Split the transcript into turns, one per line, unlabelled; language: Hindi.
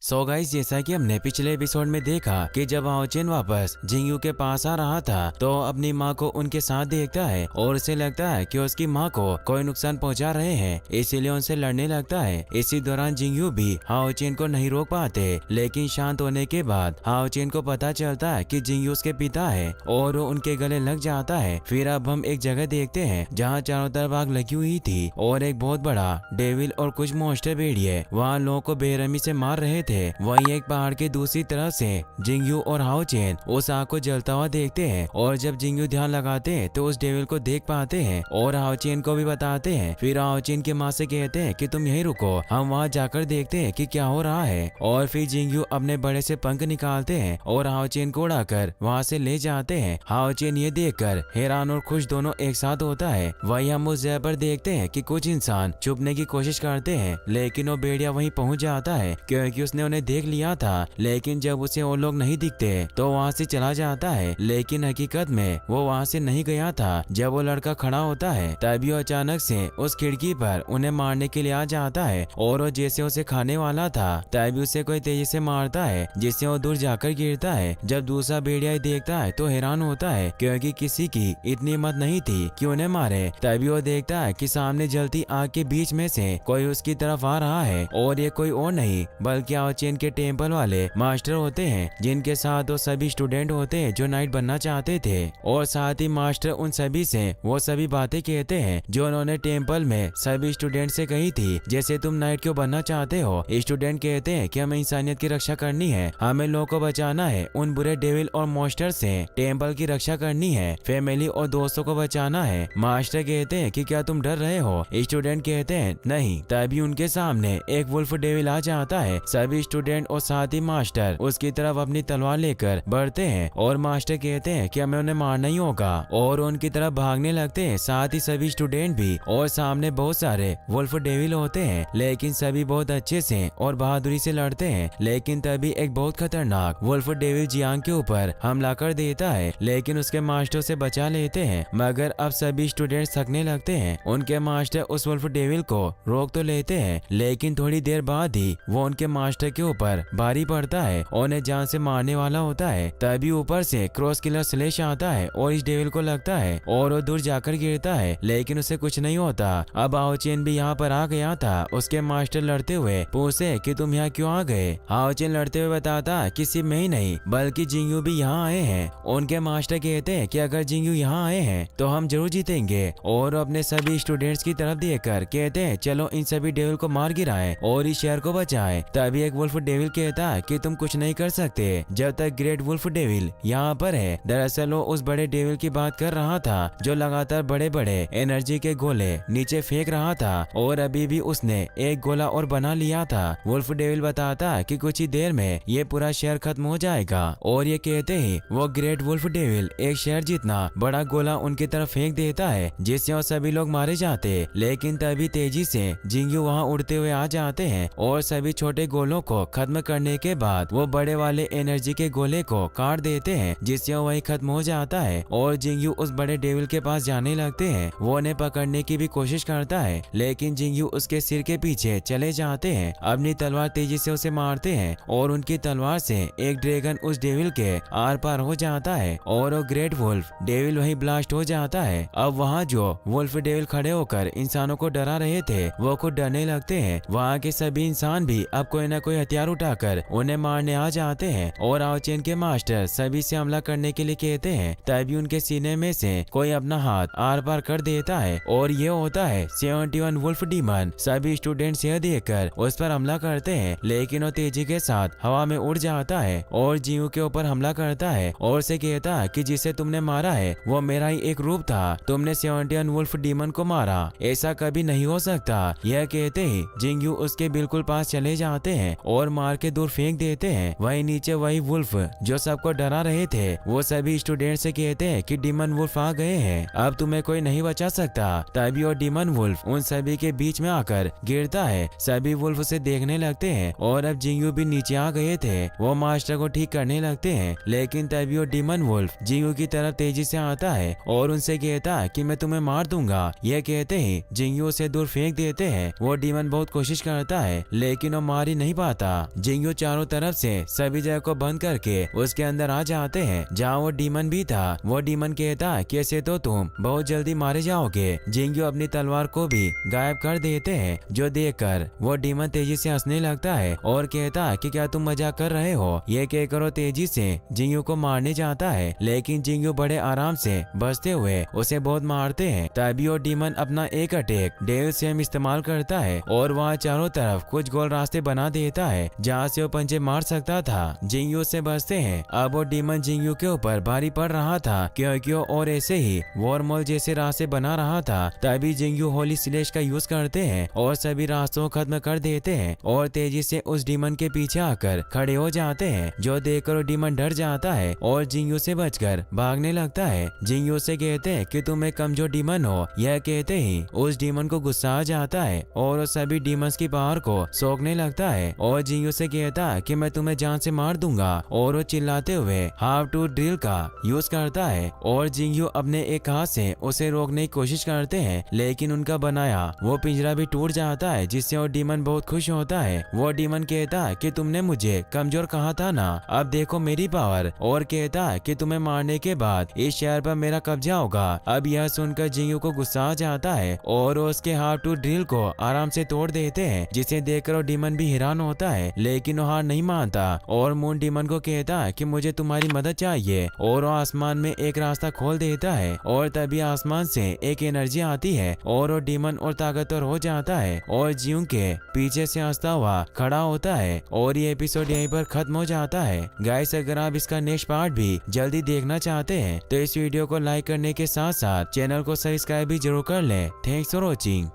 सो गाइस, जैसा कि हमने पिछले एपिसोड में देखा कि जब हाओचेन वापस जिंगयू के पास आ रहा था तो अपनी माँ को उनके साथ देखता है और उसे लगता है कि उसकी माँ को कोई नुकसान पहुंचा रहे हैं, इसीलिए उनसे लड़ने लगता है। इसी दौरान जिंगयू भी हाओचेन को नहीं रोक पाते, लेकिन शांत होने के बाद हाओचेन को पता चलता है कि जिंगयू उसके पिता है और वो उनके गले लग जाता है। फिर अब हम एक जगह देखते हैं जहाँ चारों तरफ आग लगी हुई थी और एक बहुत बड़ा डेविल और कुछ मॉन्स्टर भेड़िए वहाँ लोगों को बेरहमी से मार रहे थे। वहीं एक पहाड़ के दूसरी तरफ से जिंगयू और हाओचेन उस आग को जलता हुआ देखते हैं और जब जिंगयू ध्यान लगाते हैं तो उस डेविल को देख पाते हैं और हाओचेन को भी बताते हैं। फिर हाओचेन की माँ से कहते हैं कि तुम यहीं रुको, हम वहाँ जाकर देखते हैं कि क्या हो रहा है। और फिर जिंगयू अपने बड़े से पंख निकालते हैं और हाओचेन को उड़ाकर वहाँ से ले जाते हैं। हाओचेन ये देखकर हैरान और खुश दोनों एक साथ होता है। वहीं हम उस जगह पर देखते हैं कि कुछ इंसान छुपने की कोशिश करते हैं, लेकिन वो भेड़िया वहीं पहुँच जाता है क्योंकि उसने उन्हें देख लिया था। लेकिन जब उसे वो लोग नहीं दिखते तो वहाँ से चला जाता है, लेकिन हकीकत में वो वहाँ से नहीं गया था। जब वो लड़का खड़ा होता है तभी वो अचानक से उस खिड़की पर उन्हें मारने के लिए आ जाता है और वो जैसे उसे खाने वाला था तभी उसे कोई तेजी से मारता है जिससे वो दूर जाकर गिरता है। जब दूसरा भेड़िया देखता है तो हैरान होता है क्योंकि किसी की इतनी हिम्मत नहीं थी कि उन्हें मारे। तभी वो देखता है कि सामने जलती आग के बीच में से कोई उसकी तरफ आ रहा है और ये कोई और नहीं बल्कि हाओचेन के टेम्पल वाले मास्टर होते हैं, जिनके साथ वो सभी स्टूडेंट होते हैं जो नाइट बनना चाहते थे। और साथ ही मास्टर उन सभी से वो सभी बातें कहते हैं जो उन्होंने टेम्पल में सभी स्टूडेंट से कही थी, जैसे तुम नाइट क्यों बनना चाहते हो। स्टूडेंट कहते हैं कि हमें इंसानियत की रक्षा करनी है, हमें लोगों को बचाना है उन बुरे डेविल और मॉन्स्टर से, टेम्पल की रक्षा करनी है, फैमिली और दोस्तों को बचाना है। मास्टर कहते हैं कि क्या तुम डर रहे हो। स्टूडेंट कहते हैं नहीं। तभी उनके सामने एक वुल्फ डेविल आ जाता है। सभी स्टूडेंट और साथ ही मास्टर उसकी तरफ अपनी तलवार लेकर बढ़ते हैं और मास्टर कहते हैं कि हमें उन्हें मारना ही होगा और उनकी तरफ भागने लगते हैं, साथ ही सभी स्टूडेंट भी। और सामने बहुत सारे वुल्फ डेविल होते हैं, लेकिन सभी बहुत अच्छे से और बहादुरी से लड़ते हैं। लेकिन तभी एक बहुत खतरनाक वुल्फ डेविल जियांग के ऊपर हमला कर देता है, लेकिन उसके मास्टर से बचा लेते हैं। मगर अब सभी स्टूडेंट थकने लगते हैं। उनके मास्टर उस वुल्फ डेविल को रोक तो लेते हैं, लेकिन थोड़ी देर बाद ही वो उनके मास्टर के ऊपर भारी पड़ता है और उन्हें जान से मारने वाला होता है। तभी ऊपर से क्रॉस किलर स्लेश आता है और इस डेविल को लगता है और वो दूर जाकर गिरता है, लेकिन उसे कुछ नहीं होता। अब हाओचेन भी यहाँ पर आ गया था। उसके मास्टर लड़ते हुए पूछे कि तुम यहाँ क्यों आ गए। हाओचेन लड़ते हुए बताता कि सिर्फ मैं ही नहीं बल्कि जिंगयू भी यहाँ आए हैं। उनके मास्टर कहते हैं कि अगर जिंगयू यहाँ आए हैं तो हम जरूर जीतेंगे और अपने सभी स्टूडेंट्स की तरफ देखकर कहते हैं चलो इन सभी डेविल को मार गिराएं और इस शहर को बचाएं। तभी एक वुल्फ डेविल कहता है कि तुम कुछ नहीं कर सकते जब तक ग्रेट वुल्फ डेविल यहाँ पर है। दरअसल वो उस बड़े डेविल की बात कर रहा था जो लगातार बड़े बड़े एनर्जी के गोले नीचे फेंक रहा था और अभी भी उसने एक गोला और बना लिया था। वुल्फ डेविल बताता है कि कुछ ही देर में ये पूरा शहर खत्म हो जाएगा और ये कहते ही वो ग्रेट वुल्फ डेविल एक शहर जितना बड़ा गोला उनकी तरफ फेंक देता है, जिससे वो सभी लोग मारे जाते। लेकिन तभी तेजी से जिंगयू वहाँ उड़ते हुए आ जाते हैं और सभी छोटे गोलों को खत्म करने के बाद वो बड़े वाले एनर्जी के गोले को काट देते हैं, जिससे वो वही खत्म हो जाता है। और जिंगयू उस बड़े डेविल के पास जाने लगते हैं। वो उन्हें पकड़ने की भी कोशिश करता है, लेकिन जिंगयू उसके सिर के पीछे चले जाते हैं। अपनी तलवार तेजी से उसे मारते हैं और उनकी तलवार से एक ड्रैगन उस डेविल के आर पार हो जाता है और वो ग्रेट वुल्फ डेविल वही ब्लास्ट हो जाता है। अब वहाँ जो वुल्फ डेविल खड़े होकर इंसानों को डरा रहे थे वो खुद डरने लगते हैं। वहाँ के सभी इंसान भी अब कोई न कोई हथियार उठाकर उन्हें मारने आ जाते हैं और हाओचेन के मास्टर सभी से हमला करने के लिए कहते हैं। तभी उनके सीने में से कोई अपना हाथ आर पार कर देता है और ये होता है 71 वुल्फ डीमन। सभी स्टूडेंट्स यह देखकर उस पर हमला करते हैं, लेकिन वो तेजी के साथ हवा में उड़ जाता है और जिंगयू के ऊपर हमला करता है और से कहता है कि जिसे तुमने मारा है वो मेरा ही एक रूप था, तुमने 71 वुल्फ डीमन को मारा, ऐसा कभी नहीं हो सकता। यह कहते ही जिंगयू उसके बिल्कुल पास चले जाते हैं और मार के दूर फेंक देते हैं। वहीं नीचे वही वुल्फ जो सबको डरा रहे थे वो सभी स्टूडेंट से कहते हैं कि डीमन वुल्फ आ गए हैं, अब तुम्हें कोई नहीं बचा सकता। तभी वो डीमन वुल्फ उन सभी के बीच में आकर गिरता है। सभी वुल्फ उसे देखने लगते हैं और अब जिंगयू भी नीचे आ गए थे। वो मास्टर को ठीक करने लगते हैं, लेकिन तभी वो डीमन वुल्फ जिंगयू की तरफ तेजी से आता है और उनसे कहता है कि मैं तुम्हें मार दूंगा। यह कहते ही जिंगयू उसे दूर फेंक देते हैं। वो डीमन बहुत कोशिश करता है लेकिन वो मार ही नहीं पाता। आता। जिंगयू चारों तरफ से सभी जगह को बंद करके उसके अंदर आ जाते हैं जहाँ वो डीमन भी था। वो डीमन कहता है कि ऐसे तो तुम बहुत जल्दी मारे जाओगे। जिंगयू अपनी तलवार को भी गायब कर देते हैं, जो देखकर वो डीमन तेजी से हंसने लगता है और कहता है कि क्या तुम मजाक कर रहे हो। ये कहकर वो तेजी से जिंगयू को मारने जाता है, लेकिन जिंगयू बड़े आराम से बचते हुए उसे बहुत मारते हैं। तभी वो डीमन अपना एक अटैक डेविल सेम इस्तेमाल करता है और वहाँ चारों तरफ कुछ गोल रास्ते बना देता है जहाँ से वो पंजे मार सकता था। जिंगयू से बचते हैं। अब वो डीमन जिंगयू के ऊपर भारी पड़ रहा था क्योंकि वो और ऐसे ही वॉर्महोल जैसे रास्ते बना रहा था। तभी जिंगयू होली स्लेश का यूज करते हैं और सभी रास्तों को खत्म कर देते हैं और तेजी से उस डीमन के पीछे आकर खड़े हो जाते हैं, जो देखकर वो डीमन डर जाता है और जिंगयू से बचकर भागने लगता है। जिंगयू से कहते हैं कि तुम एक कमजोर डीमन हो। यह कहते ही उस डीमन को गुस्सा आ जाता है और वो सभी डीमंस की पावर को सोखने लगता है और जिंगयू से कहता है कि मैं तुम्हें जान से मार दूंगा और वो चिल्लाते हुए हाउ टू ड्रिल का यूज करता है और जिंगयू अपने एक हाथ से उसे रोकने की कोशिश करते हैं, लेकिन उनका बनाया वो पिंजरा भी टूट जाता है, जिससे वो डीमन बहुत खुश होता है। वो डीमन कहता है कि तुमने मुझे कमजोर कहा था ना, अब देखो मेरी पावर, और कहता है कि तुम्हें मारने के बाद इस शहर पर मेरा कब्जा होगा। अब यह सुनकर जिंगयू को गुस्सा आ जाता है और उसके हाउ टू ड्रिल को आराम से तोड़ देते हैं, जिसे देखकर वो डीमन भी हैरान होता है, लेकिन वो हार नहीं मानता और मून डीमन को कहता है कि मुझे तुम्हारी मदद चाहिए और वो आसमान में एक रास्ता खोल देता है और तभी आसमान से एक एनर्जी आती है और वो डीमन और ताकतवर हो जाता है और जिंगयू के पीछे से हंसता हुआ खड़ा होता है और ये एपिसोड यहीं पर खत्म हो जाता है। गाइस, अगर आप इसका नेक्स्ट पार्ट भी जल्दी देखना चाहते हैं तो इस वीडियो को लाइक करने के साथ साथ चैनल को सब्सक्राइब भी जरूर कर लें। Thanks for watching.